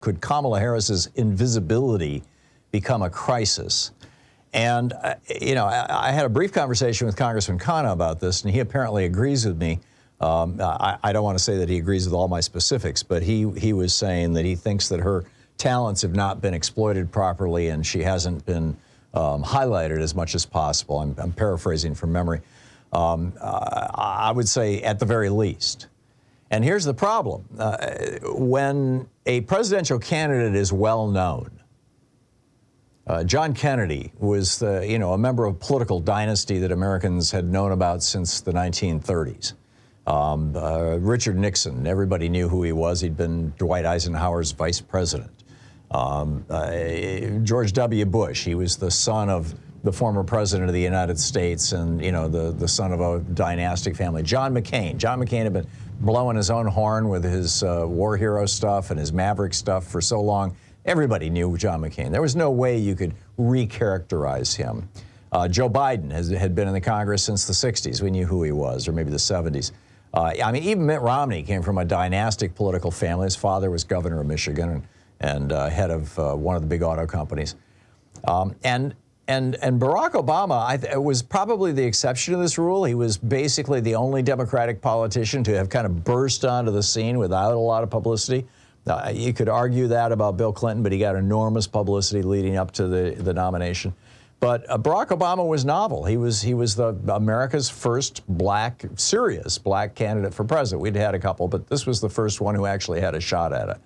could Kamala Harris's invisibility become a crisis? And, you know, I had a brief conversation with Congressman Khanna about this, and he apparently agrees with me. I don't want to say that he agrees with all my specifics, but he was saying that he thinks that her talents have not been exploited properly and she hasn't been highlighted as much as possible. I'm paraphrasing from memory. I would say at the very least. And here's the problem. When a presidential candidate is well known, John Kennedy was, a member of a political dynasty that Americans had known about since the 1930s. Richard Nixon, everybody knew who he was. He'd been Dwight Eisenhower's vice president. George W. Bush, he was the son of the former president of the United States and, you know, the son of a dynastic family. John McCain had been blowing his own horn with his war hero stuff and his Maverick stuff for so long. Everybody knew John McCain. There was no way you could recharacterize him. Joe Biden had been in the Congress since the 60s. We knew who he was, or maybe the 70s. I mean, even Mitt Romney came from a dynastic political family. His father was governor of Michigan and head of one of the big auto companies. And Barack Obama was probably the exception to this rule. He was basically the only Democratic politician to have kind of burst onto the scene without a lot of publicity. You could argue that about Bill Clinton, but he got enormous publicity leading up to the nomination. But Barack Obama was novel. He was America's first serious black candidate for president. We'd had a couple, but this was the first one who actually had a shot at it.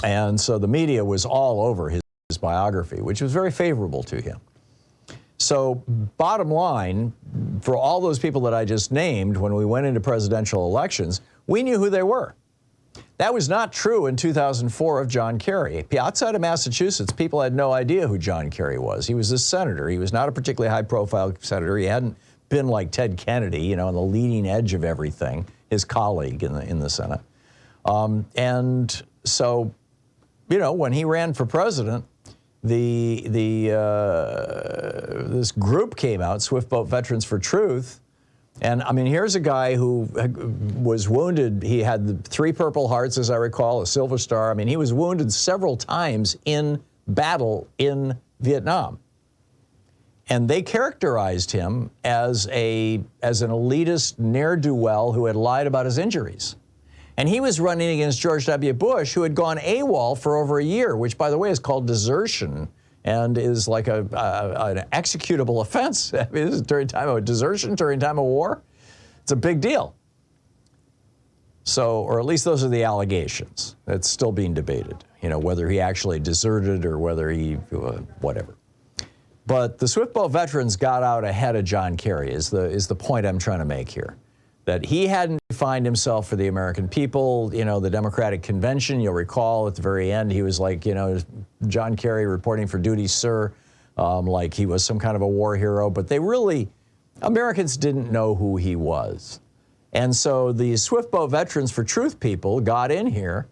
And so the media was all over his biography, which was very favorable to him. So bottom line, for all those people that I just named, when we went into presidential elections, we knew who they were. That was not true in 2004 of John Kerry. Outside of Massachusetts, people had no idea who John Kerry was. He was a senator. He was not a particularly high-profile senator. He hadn't been like Ted Kennedy, you know, on the leading edge of everything, his colleague in the Senate. And so, you know, when he ran for president, this group came out, Swift Boat Veterans for Truth. And I mean, here's a guy who was wounded. He had 3 Purple Hearts, as I recall, a Silver Star. I mean, he was wounded several times in battle in Vietnam. And they characterized him as an elitist ne'er-do-well who had lied about his injuries. And he was running against George W. Bush, who had gone AWOL for over a year, which, by the way, is called desertion and is like an executable offense. I mean, this is during time of desertion, during time of war. It's a big deal. So, or at least those are the allegations. It's still being debated, you know, whether he actually deserted or whether he, whatever. But the Swift Boat Veterans got out ahead of John Kerry is the point I'm trying to make here. That he hadn't defined himself for the American people. You know, the Democratic Convention, you'll recall at the very end, he was like, you know, John Kerry reporting for duty, sir, like he was some kind of a war hero. But Americans didn't know who he was. And so the Swift Boat Veterans for Truth people got in here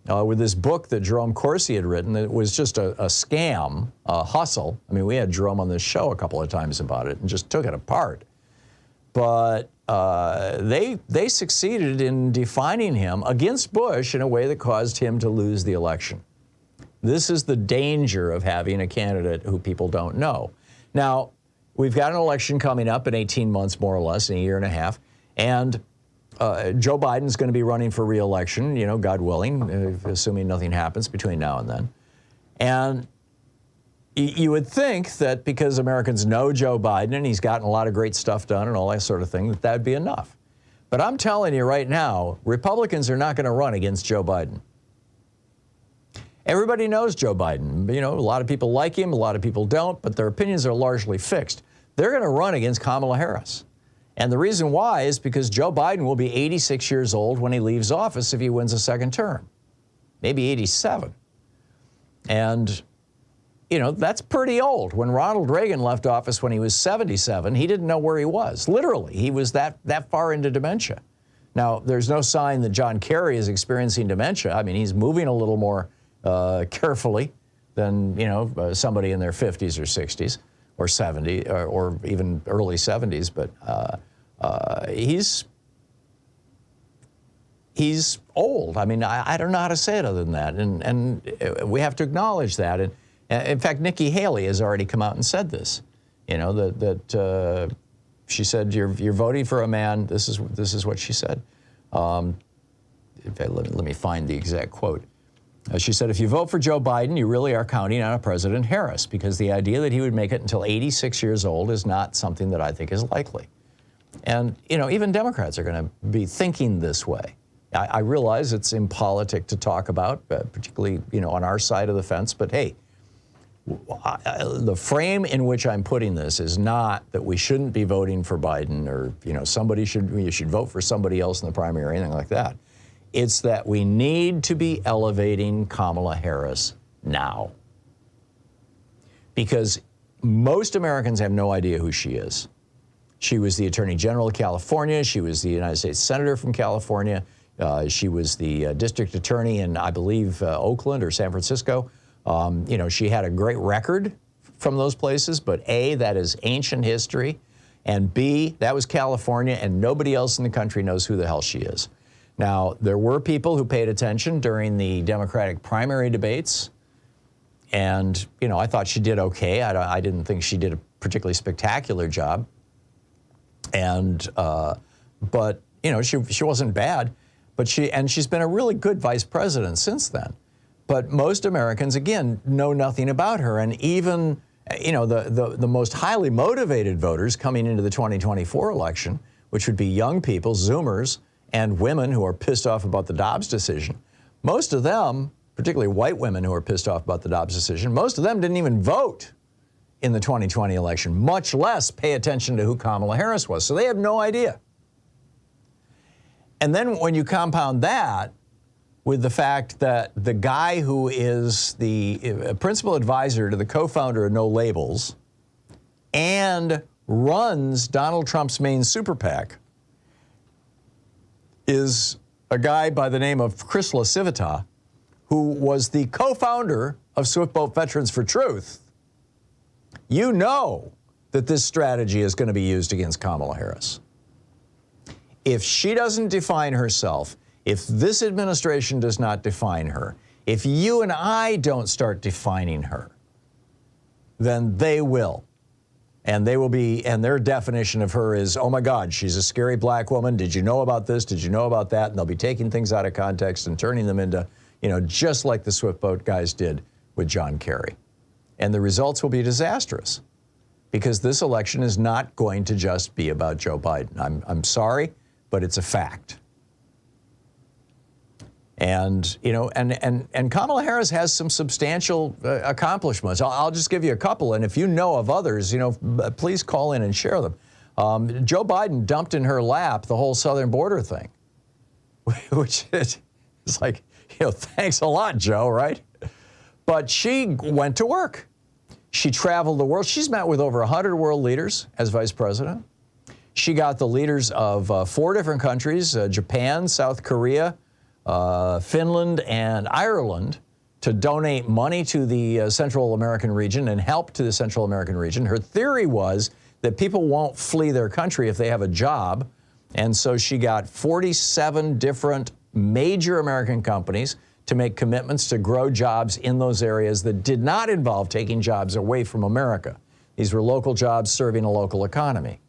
with this book that Jerome Corsi had written. It was just a scam, a hustle. I mean, we had Jerome on this show a couple of times about it and just took it apart. But they succeeded in defining him against Bush in a way that caused him to lose the election. This is the danger of having a candidate who people don't know. Now, we've got an election coming up in 18 months, more or less, in a year and a half, and Joe Biden's going to be running for re-election, you know, God willing, assuming nothing happens between now and then. And you would think that because Americans know Joe Biden and he's gotten a lot of great stuff done and all that sort of thing, that would be enough. But I'm telling you right now, Republicans are not going to run against Joe Biden. Everybody knows Joe Biden. You know, a lot of people like him, a lot of people don't, but their opinions are largely fixed. They're going to run against Kamala Harris. And the reason why is because Joe Biden will be 86 years old when he leaves office if he wins a second term. Maybe 87. And you know, that's pretty old. When Ronald Reagan left office when he was 77, he didn't know where he was. Literally, he was that far into dementia. Now, there's no sign that John Kerry is experiencing dementia. I mean, he's moving a little more carefully than, you know, somebody in their 50s or 60s or 70 or even early 70s. But he's old. I mean, I don't know how to say it other than that. And we have to acknowledge that. And in fact, Nikki Haley has already come out and said this, you know, that she said, you're voting for a man. This is what she said. In fact, let me find the exact quote. She said, if you vote for Joe Biden, you really are counting on a President Harris, because the idea that he would make it until 86 years old is not something that I think is likely. And, you know, even Democrats are going to be thinking this way. I realize it's impolitic to talk about, particularly, you know, on our side of the fence, but hey, the frame in which I'm putting this is not that we shouldn't be voting for Biden, or, you know, you should vote for somebody else in the primary or anything like that. It's that we need to be elevating Kamala Harris now. Because most Americans have no idea who she is. She was the Attorney General of California. She was the United States Senator from California. She was the district attorney in, I believe, Oakland or San Francisco. You know, she had a great record from those places, but A, that is ancient history, and B, that was California, and nobody else in the country knows who the hell she is. Now, there were people who paid attention during the Democratic primary debates, and, you know, I thought she did okay. I didn't think she did a particularly spectacular job, and but, you know, she wasn't bad, but she's been a really good vice president since then. But most Americans, again, know nothing about her, and even, you know, the most highly motivated voters coming into the 2024 election, which would be young people, Zoomers, and women who are pissed off about the Dobbs decision, most of them, particularly white women who are pissed off about the Dobbs decision, most of them didn't even vote in the 2020 election, much less pay attention to who Kamala Harris was. So they have no idea. And then when you compound that with the fact that the guy who is the principal advisor to the co-founder of No Labels and runs Donald Trump's main super PAC is a guy by the name of Chris LaCivita, who was the co-founder of Swift Boat Veterans for Truth, you know that this strategy is going to be used against Kamala Harris. If she doesn't define herself, if this administration does not define her, if you and I don't start defining her, then they will. And they will be, and their definition of her is, oh my God, she's a scary black woman. Did you know about this? Did you know about that? And they'll be taking things out of context and turning them into, you know, just like the Swift Boat guys did with John Kerry. And the results will be disastrous, because this election is not going to just be about Joe Biden. I'm sorry, but it's a fact. And, you know, and Kamala Harris has some substantial accomplishments. I'll just give you a couple, and if you know of others, you know, please call in and share them. Joe Biden dumped in her lap the whole southern border thing, which is like, you know, thanks a lot, Joe, right? But she went to work. She traveled the world. She's met with over 100 world leaders as vice president. She got the leaders of 4 different countries, Japan, South Korea, Finland, and Ireland, to donate money to the Central American region and help to the Central American region. Her theory was that people won't flee their country if they have a job. And so she got 47 different major American companies to make commitments to grow jobs in those areas that did not involve taking jobs away from America. These were local jobs serving a local economy.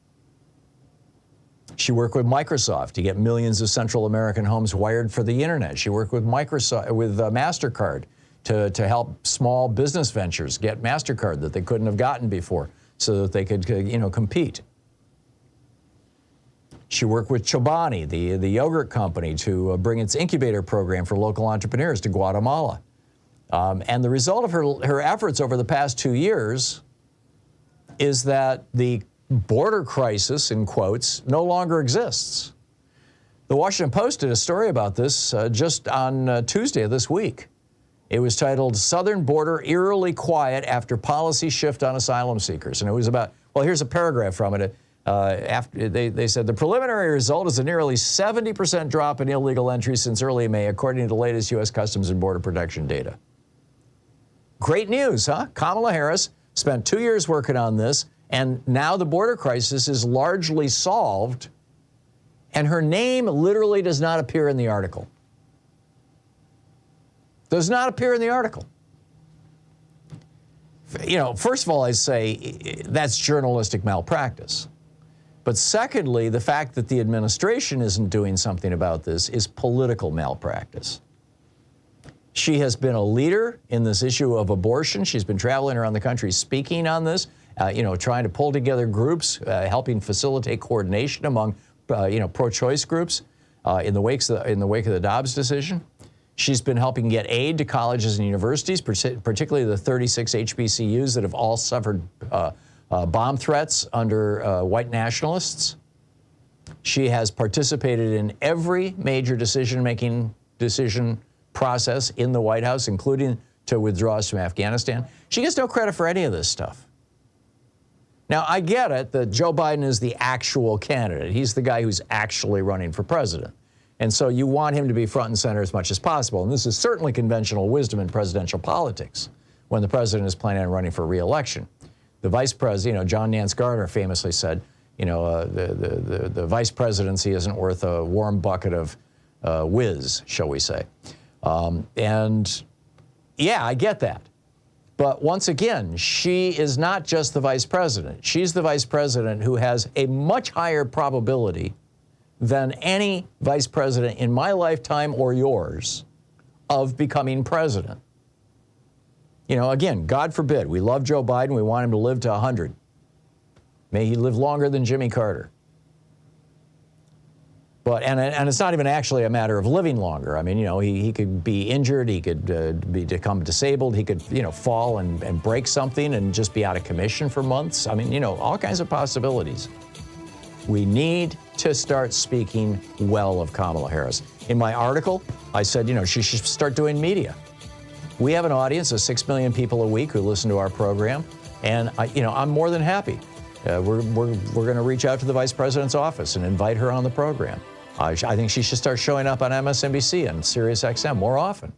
She worked with Microsoft to get millions of Central American homes wired for the internet. She worked with MasterCard to help small business ventures get MasterCard that they couldn't have gotten before, so that they could, you know, compete. She worked with Chobani, the yogurt company, to bring its incubator program for local entrepreneurs to Guatemala. And the result of her efforts over the past 2 years is that the border crisis, in quotes, no longer exists. The Washington Post did a story about this just on Tuesday of this week. It was titled, "Southern Border Eerily Quiet After Policy Shift on Asylum Seekers." And it was about, well, here's a paragraph from it. After they said, the preliminary result is a nearly 70% drop in illegal entries since early May, according to the latest U.S. Customs and Border Protection data. Great news, huh? Kamala Harris spent 2 years working on this, and now the border crisis is largely solved, And her name literally does not appear in the article. Does not appear in the article. You know, first of all, I say that's journalistic malpractice. But secondly, the fact that the administration isn't doing something about this is political malpractice. She has been a leader in this issue of abortion. She's been traveling around the country speaking on this, you know, trying to pull together groups, helping facilitate coordination among, you know, pro-choice groups in the wake of the Dobbs decision. She's been helping get aid to colleges and universities, particularly the 36 HBCUs that have all suffered bomb threats under white nationalists. She has participated in every major decision process in the White House, including to withdraw us from Afghanistan. She gets no credit for any of this stuff. Now, I get it that Joe Biden is the actual candidate. He's the guy who's actually running for president. And so you want him to be front and center as much as possible. And this is certainly conventional wisdom in presidential politics when the president is planning on running for re-election. The vice president, you know, John Nance Garner famously said, you know, the vice presidency isn't worth a warm bucket of whiz, shall we say. And yeah, I get that. But once again, she is not just the vice president. She's the vice president who has a much higher probability than any vice president in my lifetime or yours of becoming president. You know, again, God forbid, we love Joe Biden, we want him to live to 100. May he live longer than Jimmy Carter. But, and it's not even actually a matter of living longer. I mean, you know, he could be injured, he could become disabled, he could, you know, fall and break something and just be out of commission for months. I mean, you know, all kinds of possibilities. We need to start speaking well of Kamala Harris. In my article, I said, you know, she should start doing media. We have an audience of 6 million people a week who listen to our program, and you know, I'm more than happy. We're going to reach out to the vice president's office and invite her on the program. I think she should start showing up on MSNBC and Sirius XM more often.